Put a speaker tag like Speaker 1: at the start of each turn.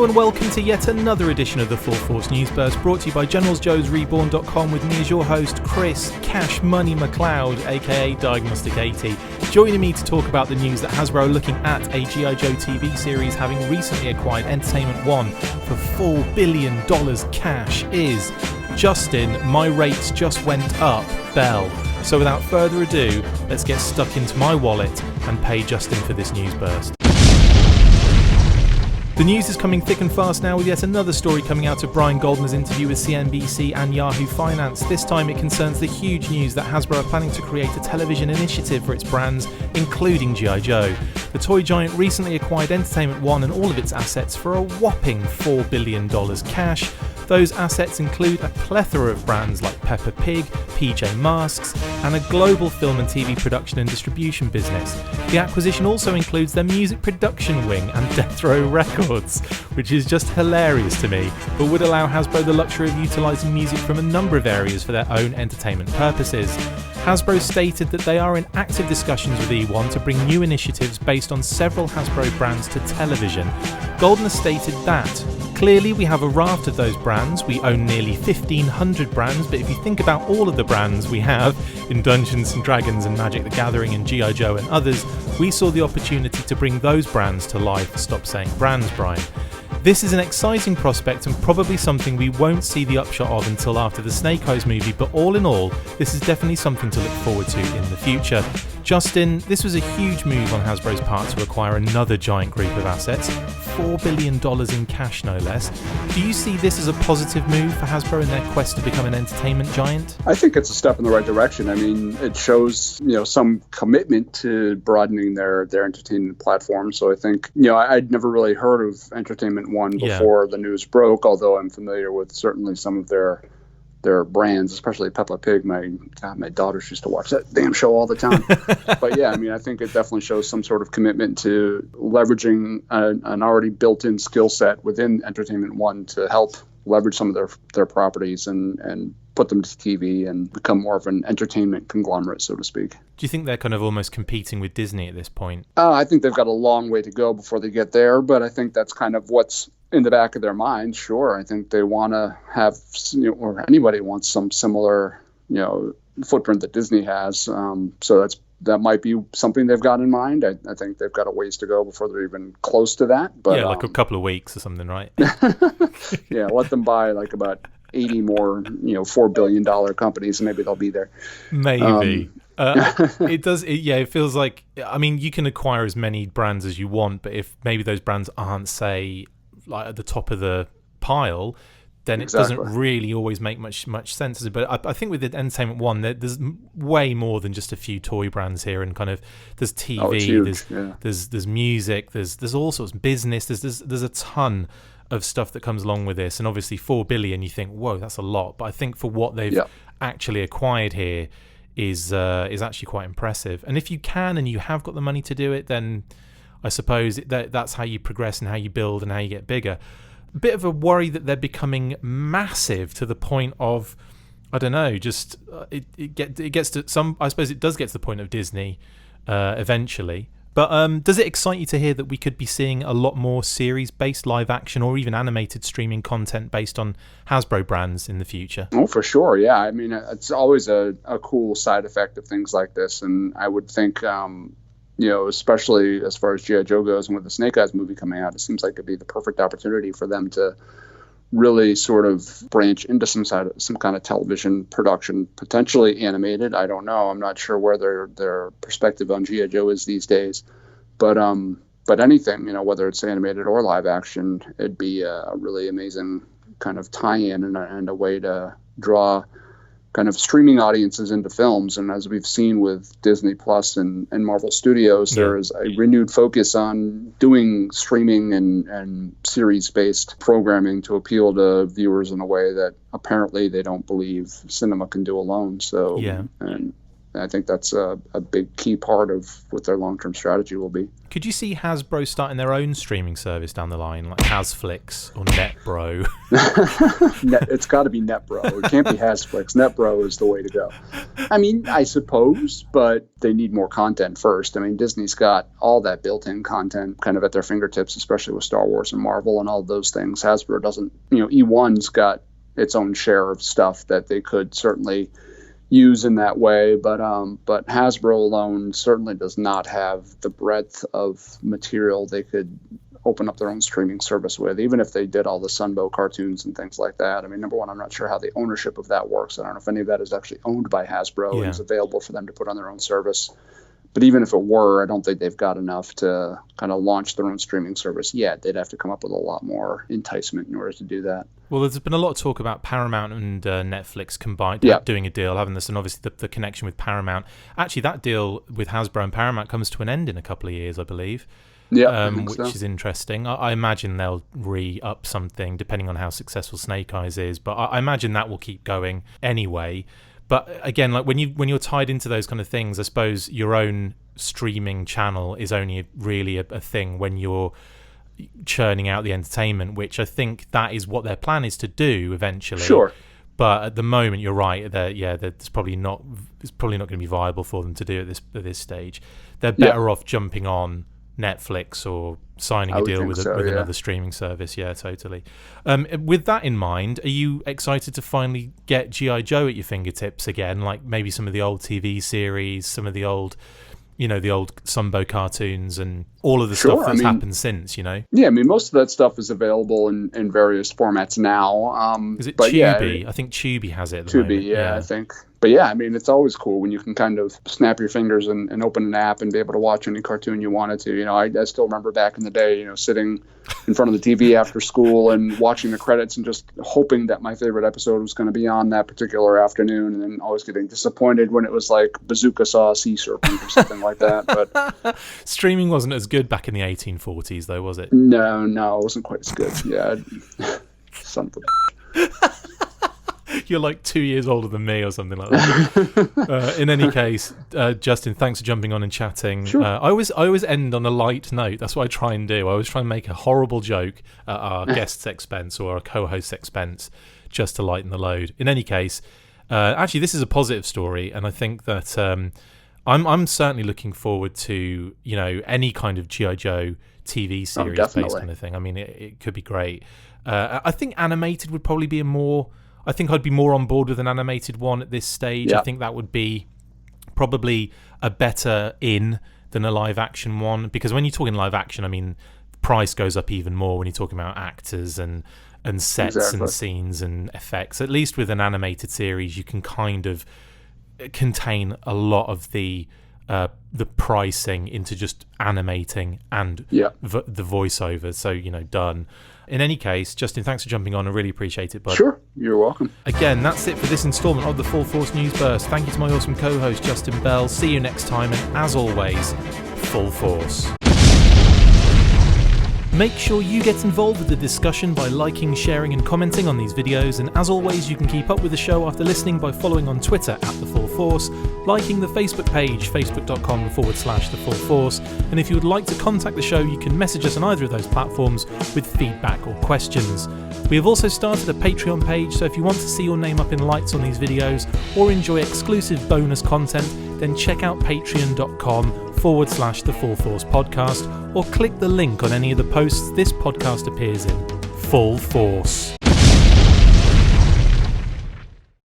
Speaker 1: Hello and welcome to yet another edition of the Full Force News Burst, brought to you by GeneralsJoes with me as your host, Chris Cash Money McLeod, aka Diagnostic 80. Joining me to talk about the news that Hasbro are looking at a G.I. Joe TV series having recently acquired Entertainment One for $4 billion cash is Justin. My rates just went up, Bell. So without further ado, let's get stuck into my wallet and pay Justin for this news burst. The news is coming thick and fast now with yet another story coming out of Brian Goldner's interview with CNBC and Yahoo Finance. This time it concerns the huge news that Hasbro are planning to create a television initiative for its brands, including G.I. Joe. The toy giant recently acquired Entertainment One and all of its assets for a whopping $4 billion cash. Those assets include a plethora of brands like Peppa Pig, PJ Masks, and a global film and TV production and distribution business. The acquisition also includes their music production wing and Death Row Records, which is just hilarious to me, but would allow Hasbro the luxury of utilising music from a number of areas for their own entertainment purposes. Hasbro stated that they are in active discussions with E1 to bring new initiatives based on several Hasbro brands to television. Goldner stated that clearly, we have a raft of those brands. We own nearly 1,500 brands, but if you think about all of the brands we have in Dungeons & Dragons and Magic the Gathering and G.I. Joe and others, we saw the opportunity to bring those brands to life. Stop saying brands, Brian. This is an exciting prospect and probably something we won't see the upshot of until after the Snake Eyes movie, but all in all, this is definitely something to look forward to in the future. Justin, this was a huge move on Hasbro's part to acquire another giant group of assets, $4 billion in cash no less. Do you see this as a positive move for Hasbro in their quest to become an entertainment giant?
Speaker 2: I think it's a step in the right direction. I mean, it shows, some commitment to broadening their entertainment platform. So I think, I'd never really heard of Entertainment One before the news broke, although I'm familiar with certainly some of their brands, especially Peppa Pig. My daughters used to watch that damn show all the time. But yeah, I mean, I think it definitely shows some sort of commitment to leveraging an already built-in skill set within Entertainment One to help leverage some of their properties and put them to TV and become more of an entertainment conglomerate, so to speak.
Speaker 1: Do you think they're kind of almost competing with Disney at this point?
Speaker 2: I think they've got a long way to go before they get there, but I think that's kind of what's in the back of their mind. Sure, I think they want to have, or anybody wants some similar, footprint that Disney has. So that might be something they've got in mind. I think they've got a ways to go before they're even close to that. But
Speaker 1: like a couple of weeks or something, right?
Speaker 2: Yeah, let them buy like about 80 more, $4 billion companies, and maybe they'll be there.
Speaker 1: Maybe. It does. It feels like, I mean, you can acquire as many brands as you want, but if maybe those brands aren't, say, like at the top of the pile, then it doesn't really always make much sense. But I think with the Entertainment One, there's way more than just a few toy brands here, and kind of there's TV, there's music, there's all sorts of business. There's a ton of stuff that comes along with this, and obviously $4 billion. You think, whoa, that's a lot. But I think for what they've actually acquired here is actually quite impressive. And if you can and you have got the money to do it, then I suppose that's how you progress and how you build and how you get bigger. A bit of a worry that they're becoming massive to the point of, I don't know, just it gets to some. I suppose it does get to the point of Disney eventually. But does it excite you to hear that we could be seeing a lot more series-based live action or even animated streaming content based on Hasbro brands in the future? Oh,
Speaker 2: for sure, yeah. I mean, it's always a cool side effect of things like this, and I would think, especially as far as G.I. Joe goes, and with the Snake Eyes movie coming out, it seems like it'd be the perfect opportunity for them to really sort of branch into some kind of television production, potentially animated. I don't know. I'm not sure where their perspective on G.I. Joe is these days, but anything, whether it's animated or live action, it'd be a really amazing kind of tie-in and a way to draw kind of streaming audiences into films. And as we've seen with Disney Plus and Marvel Studios, there is a renewed focus on doing streaming and series-based programming to appeal to viewers in a way that apparently they don't believe cinema can do alone. So, and I think that's a big key part of what their long-term strategy will be.
Speaker 1: Could you see Hasbro starting their own streaming service down the line, like Hasflix or NetBro?
Speaker 2: It's got to be NetBro. It can't be Hasflix. NetBro is the way to go. I mean, I suppose, but they need more content first. I mean, Disney's got all that built-in content kind of at their fingertips, especially with Star Wars and Marvel and all those things. Hasbro doesn't, E1's got its own share of stuff that they could certainly use in that way, but Hasbro alone certainly does not have the breadth of material they could open up their own streaming service with, even if they did all the Sunbow cartoons and things like that. I mean, number one, I'm not sure how the ownership of that works. I don't know if any of that is actually owned by Hasbro and is available for them to put on their own service. But even if it were, I don't think they've got enough to kind of launch their own streaming service yet. They'd have to come up with a lot more enticement in order to do that.
Speaker 1: Well, there's been a lot of talk about Paramount and Netflix combined doing a deal, having this, and obviously the connection with Paramount. Actually, that deal with Hasbro and Paramount comes to an end in a couple of years, I believe.
Speaker 2: Yeah,
Speaker 1: which is interesting. I imagine they'll re-up something depending on how successful Snake Eyes is, but I imagine that will keep going anyway. But again, like when you're tied into those kind of things, I suppose your own streaming channel is only really a thing when you're churning out the entertainment, which I think that is what their plan is to do eventually.
Speaker 2: Sure.
Speaker 1: But at the moment, you're right. It's probably not going to be viable for them to do at this stage. They're better off jumping on Netflix or signing a deal with another streaming service. Yeah, totally. With that in mind, are you excited to finally get G.I. Joe at your fingertips again? Like maybe some of the old TV series, some of the old, the old Sunbow cartoons and all of the stuff that's happened since, Yeah,
Speaker 2: I mean, most of that stuff is available in various formats now.
Speaker 1: Is it Tubi? I think Tubi has it at the moment.
Speaker 2: I think. But yeah, I mean, it's always cool when you can kind of snap your fingers and open an app and be able to watch any cartoon you wanted to. I still remember back in the day, sitting in front of the TV after school and watching the credits and just hoping that my favorite episode was going to be on that particular afternoon, and then always getting disappointed when it was like Bazooka saw a sea serpent or something like that. But
Speaker 1: streaming wasn't as good back in the 1840s, though, was it?
Speaker 2: No, it wasn't quite as good. Yeah, something.
Speaker 1: You're like 2 years older than me or something like that. In any case, Justin, thanks for jumping on and chatting.
Speaker 2: Sure.
Speaker 1: I always end on a light note. That's what I try and do. I always try and make a horrible joke at our guest's expense or our co-host's expense just to lighten the load. In any case, actually, this is a positive story, and I think that I'm certainly looking forward to any kind of G.I. Joe TV series based kind of thing. I mean, it could be great. I think animated would probably be I think I'd be more on board with an animated one at this stage. I think that would be probably a better in than a live action one, because when you're talking live action, I mean, the price goes up even more when you're talking about actors and sets and scenes and effects. At least with an animated series, you can kind of contain a lot of the pricing into just animating and the voiceover. So, done. In any case, Justin, thanks for jumping on. I really appreciate it, bud.
Speaker 2: Sure, you're welcome.
Speaker 1: Again, that's it for this instalment of the Full Force News Burst. Thank you to my awesome co-host, Justin Bell. See you next time, and as always, Full Force. Make sure you get involved with the discussion by liking, sharing and commenting on these videos, and as always you can keep up with the show after listening by following on Twitter @The Full Force, liking the Facebook page facebook.com/The Full Force, and if you would like to contact the show you can message us on either of those platforms with feedback or questions. We have also started a Patreon page, so if you want to see your name up in lights on these videos or enjoy exclusive bonus content, then check out patreon.com/The Full Force Podcast, or click the link on any of the posts this podcast appears in. Full Force.